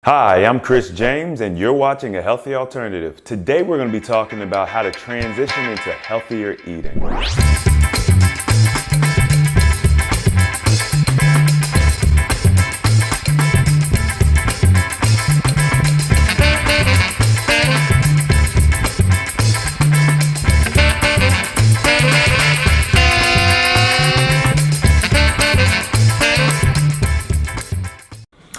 Hi, I'm Chris James and you're watching A Healthy Alternative. Today we're going to be talking about how to transition into healthier eating.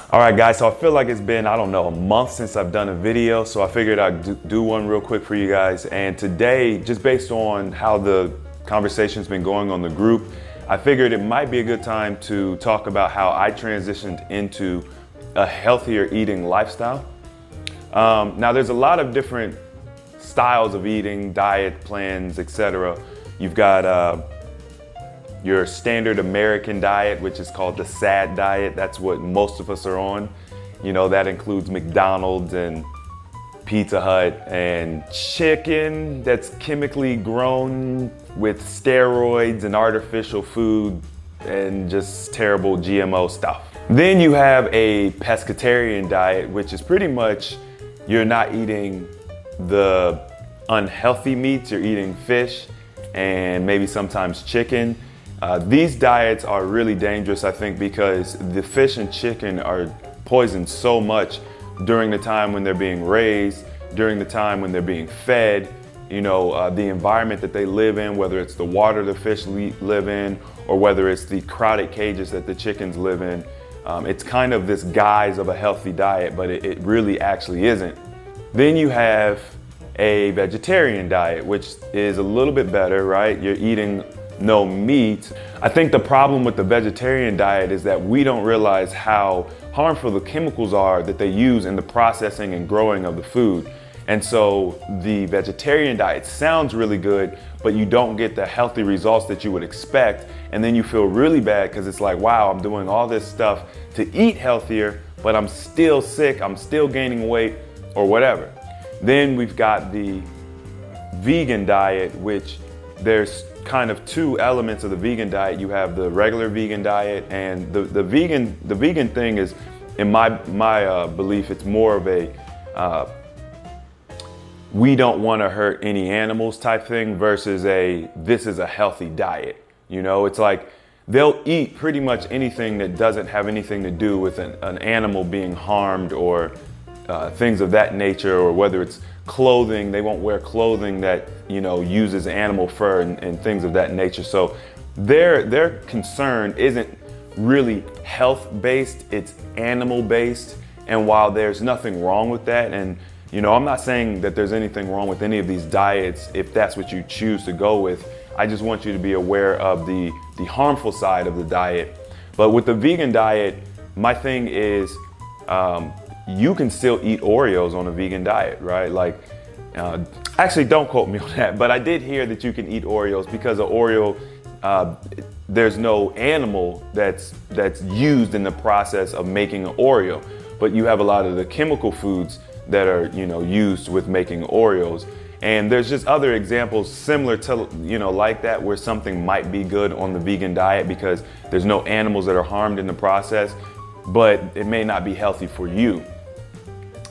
All right, guys, so I feel like it's been, a month since I've done a video, so I figured I'd do one real quick for you guys. And today, just based on how the conversation's been going on the group, I figured it might be a good time to talk about how I transitioned into a healthier eating lifestyle. Now, there's a lot of different styles of eating, diet plans, etc. You've got your standard American diet, which is called the SAD diet. That's what most of us are on. You know, that includes McDonald's and Pizza Hut and chicken that's chemically grown with steroids and artificial food and just terrible GMO stuff. Then you have a Pescetarian diet, which is pretty much you're not eating the unhealthy meats, you're eating fish and maybe sometimes chicken. These diets are really dangerous, I think, because the fish and chicken are poisoned so much during the time when they're being raised, during the time when they're being fed, the environment that they live in, whether it's the water the fish live in, or whether it's the crowded cages that the chickens live in. It's kind of this guise of a healthy diet, but it really actually isn't. Then you have a vegetarian diet, which is a little bit better, right? You're eating no meat. I think the problem with the vegetarian diet is that we don't realize how harmful the chemicals are that they use in the processing and growing of the food. And so the vegetarian diet sounds really good, but you don't get the healthy results that you would expect. And then you feel really bad because it's like, wow, I'm doing all this stuff to eat healthier, but I'm still sick, I'm still gaining weight or whatever. Then we've got the vegan diet, which there's kind of two elements of the vegan diet. You have the regular vegan diet, and the vegan thing is, in my belief, it's more of a we don't want to hurt any animals type thing versus this is a healthy diet. It's like they'll eat pretty much anything that doesn't have anything to do with an animal being harmed or things of that nature, or whether it's clothing, they won't wear clothing that uses animal fur and things of that nature. So their concern isn't really health based, it's animal based. And while there's nothing wrong with that, and I'm not saying that there's anything wrong with any of these diets if that's what you choose to go with, I just want you to be aware of the harmful side of the diet. But with the vegan diet, my thing is you can still eat Oreos on a vegan diet, right? Like, actually, don't quote me on that, but I did hear that you can eat Oreos because of Oreo. There's no animal that's used in the process of making an Oreo, but you have a lot of the chemical foods that are used with making Oreos. And there's just other examples similar to like that, where something might be good on the vegan diet because there's no animals that are harmed in the process, but it may not be healthy for you.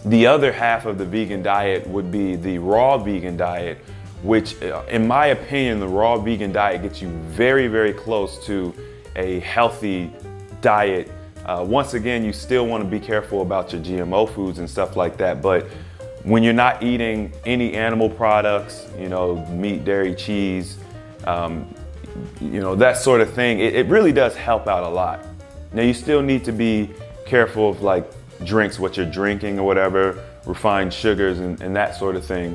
The other half of the vegan diet would be the raw vegan diet, which in my opinion, the raw vegan diet gets you very, very close to a healthy diet. Once again, you still want to be careful about your GMO foods and stuff like that, but when you're not eating any animal products, meat, dairy, cheese, that sort of thing, it really does help out a lot. Now, you still need to be careful of like drinks, what you're drinking or whatever, refined sugars and that sort of thing.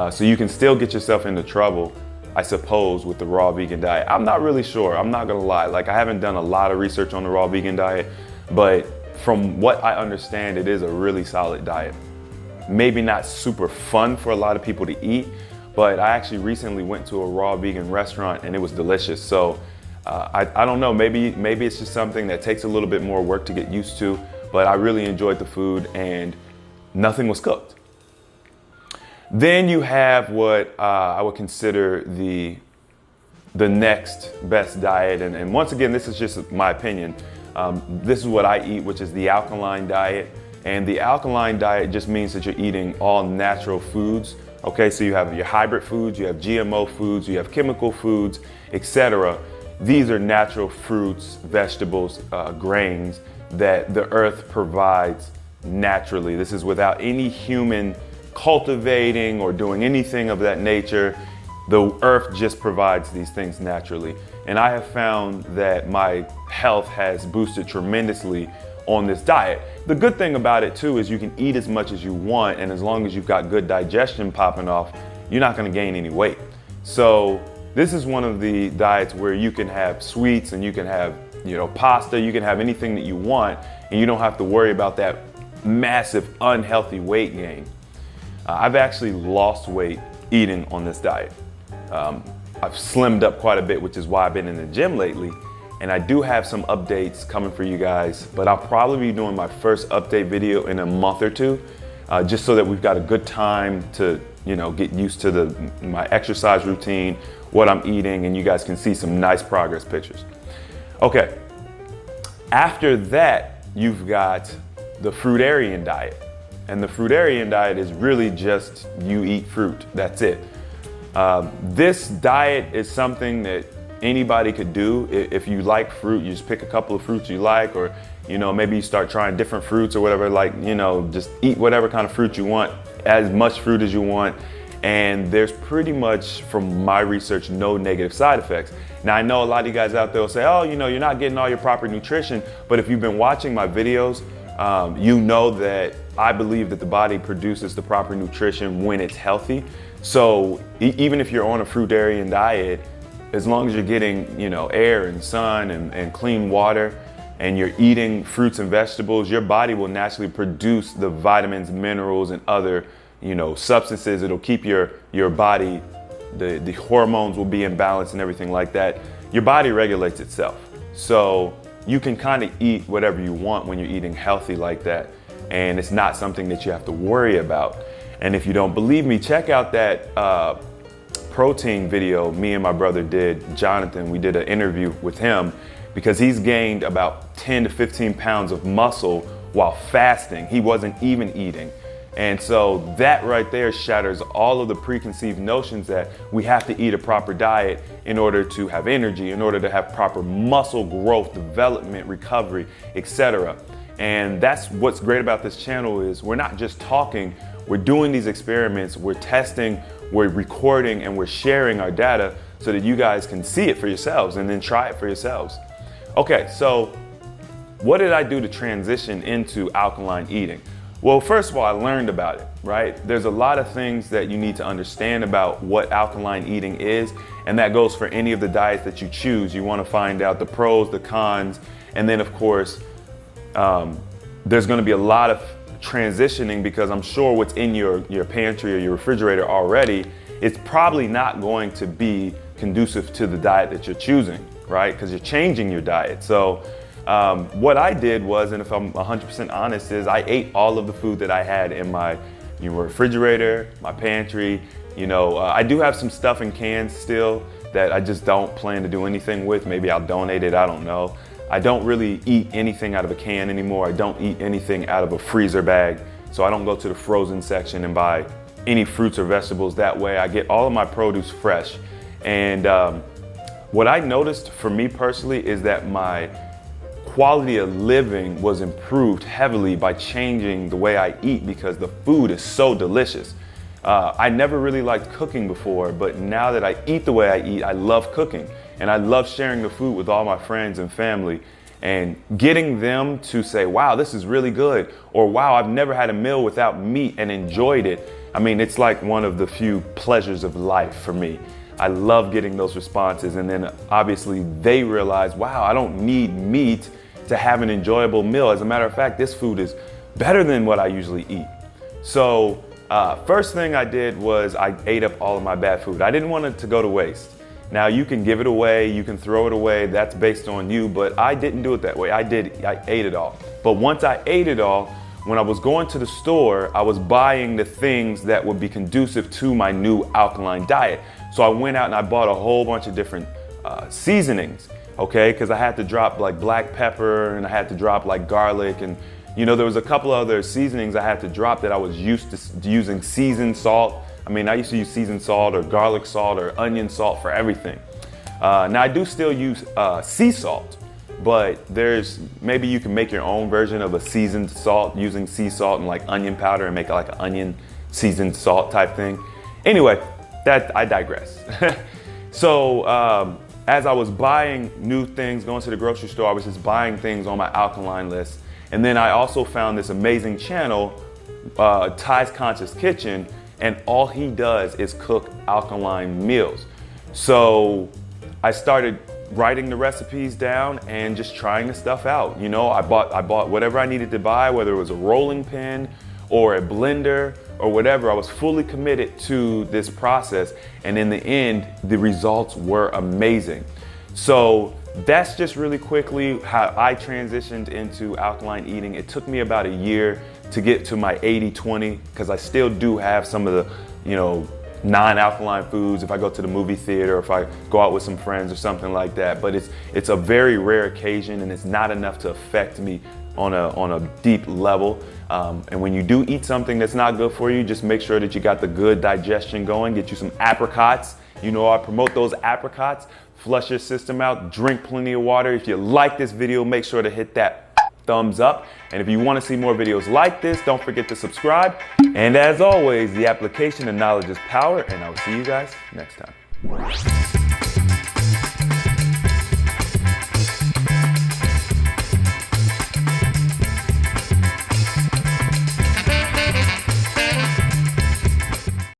So you can still get yourself into trouble, I suppose, with the raw vegan diet. I'm not really sure, I'm not gonna lie. Like, I haven't done a lot of research on the raw vegan diet, but from what I understand, it is a really solid diet. Maybe not super fun for a lot of people to eat, but I actually recently went to a raw vegan restaurant and it was delicious. So I don't know, maybe it's just something that takes a little bit more work to get used to, but I really enjoyed the food and nothing was cooked. Then you have what I would consider the next best diet. And once again, this is just my opinion. This is what I eat, which is the alkaline diet. And the alkaline diet just means that you're eating all natural foods. Okay, so you have your hybrid foods, you have GMO foods, you have chemical foods, etc. These are natural fruits, vegetables, grains that the earth provides naturally. This is without any human cultivating or doing anything of that nature. The earth just provides these things naturally. And I have found that my health has boosted tremendously on this diet. The good thing about it too is you can eat as much as you want, and as long as you've got good digestion popping off, you're not gonna gain any weight. So this is one of the diets where you can have sweets and you can have, pasta, you can have anything that you want, and you don't have to worry about that massive unhealthy weight gain. I've actually lost weight eating on this diet. I've slimmed up quite a bit, which is why I've been in the gym lately. And I do have some updates coming for you guys, but I'll probably be doing my first update video in a month or two, just so that we've got a good time to, get used to my exercise routine, what I'm eating, and you guys can see some nice progress pictures. Okay, after that, you've got the Fruitarian Diet. And the Fruitarian Diet is really just you eat fruit, that's it. This diet is something that anybody could do. If you like fruit, you just pick a couple of fruits you like, or maybe you start trying different fruits or whatever, just eat whatever kind of fruit you want, as much fruit as you want. And there's pretty much, from my research, no negative side effects. Now, I know a lot of you guys out there will say, oh, you're not getting all your proper nutrition, but if you've been watching my videos, you know that I believe that the body produces the proper nutrition when it's healthy. So even if you're on a fruitarian diet, as long as you're getting, air and sun and clean water, and you're eating fruits and vegetables, your body will naturally produce the vitamins, minerals, and other, substances. It'll keep your body, the hormones will be in balance and everything like that. Your body regulates itself. So you can kind of eat whatever you want when you're eating healthy like that. And it's not something that you have to worry about. And if you don't believe me, check out that protein video me and my brother did, Jonathan. We did an interview with him because he's gained about 10 to 15 pounds of muscle while fasting. He wasn't even eating. And so that right there shatters all of the preconceived notions that we have to eat a proper diet in order to have energy, in order to have proper muscle growth, development, recovery, etc. And that's what's great about this channel is we're not just talking, we're doing these experiments, we're testing, we're recording, and we're sharing our data so that you guys can see it for yourselves and then try it for yourselves. Okay, so what did I do to transition into alkaline eating? Well, first of all, I learned about it, right? There's a lot of things that you need to understand about what alkaline eating is, and that goes for any of the diets that you choose. You want to find out the pros, the cons, and then of course, there's going to be a lot of transitioning because I'm sure what's in your pantry or your refrigerator already, it's probably not going to be conducive to the diet that you're choosing, right? Because you're changing your diet. So what I did was, and if I'm 100% honest, is I ate all of the food that I had in my refrigerator, my pantry. I do have some stuff in cans still that I just don't plan to do anything with. Maybe I'll donate it, I don't know. I don't really eat anything out of a can anymore. I don't eat anything out of a freezer bag. So I don't go to the frozen section and buy any fruits or vegetables that way. I get all of my produce fresh. And what I noticed for me personally is that my quality of living was improved heavily by changing the way I eat because the food is so delicious. I never really liked cooking before, but now that I eat the way I eat, I love cooking. And I love sharing the food with all my friends and family and getting them to say, wow, this is really good. Or wow, I've never had a meal without meat and enjoyed it. I mean, it's like one of the few pleasures of life for me. I love getting those responses. And then obviously they realize, wow, I don't need meat to have an enjoyable meal. As a matter of fact, this food is better than what I usually eat. So first thing I did was I ate up all of my bad food. I didn't want it to go to waste. Now you can give it away, you can throw it away, that's based on you, but I didn't do it that way. I ate it all. But once I ate it all, when I was going to the store, I was buying the things that would be conducive to my new alkaline diet. So I went out and I bought a whole bunch of different seasonings, okay? Because I had to drop like black pepper and I had to drop like garlic and You know, there was a couple of other seasonings I had to drop that I was used to using seasoned salt. I mean, I used to use seasoned salt or garlic salt or onion salt for everything. Now I do still use sea salt, but maybe you can make your own version of a seasoned salt using sea salt and like onion powder and make like an onion seasoned salt type thing. Anyway, I digress. So as I was buying new things, going to the grocery store, I was just buying things on my alkaline list. And then I also found this amazing channel, Ty's Conscious Kitchen, and all he does is cook alkaline meals. So I started writing the recipes down and just trying the stuff out. You know, I bought whatever I needed to buy, whether it was a rolling pin or a blender or whatever. I was fully committed to this process, and in the end, the results were amazing. So that's just really quickly how I transitioned into alkaline eating. It took me about a year to get to my 80-20 because I still do have some of the, you know, non-alkaline foods if I go to the movie theater or if I go out with some friends or something like that. But it's a very rare occasion, and it's not enough to affect me on a deep level. And when you do eat something that's not good for you, just make sure that you got the good digestion going. Get you some apricots. You know, I promote those apricots. Flush your system out, drink plenty of water. If you like this video, make sure to hit that thumbs up. And if you want to see more videos like this, don't forget to subscribe. And as always, the application of knowledge is power, and I'll see you guys next time.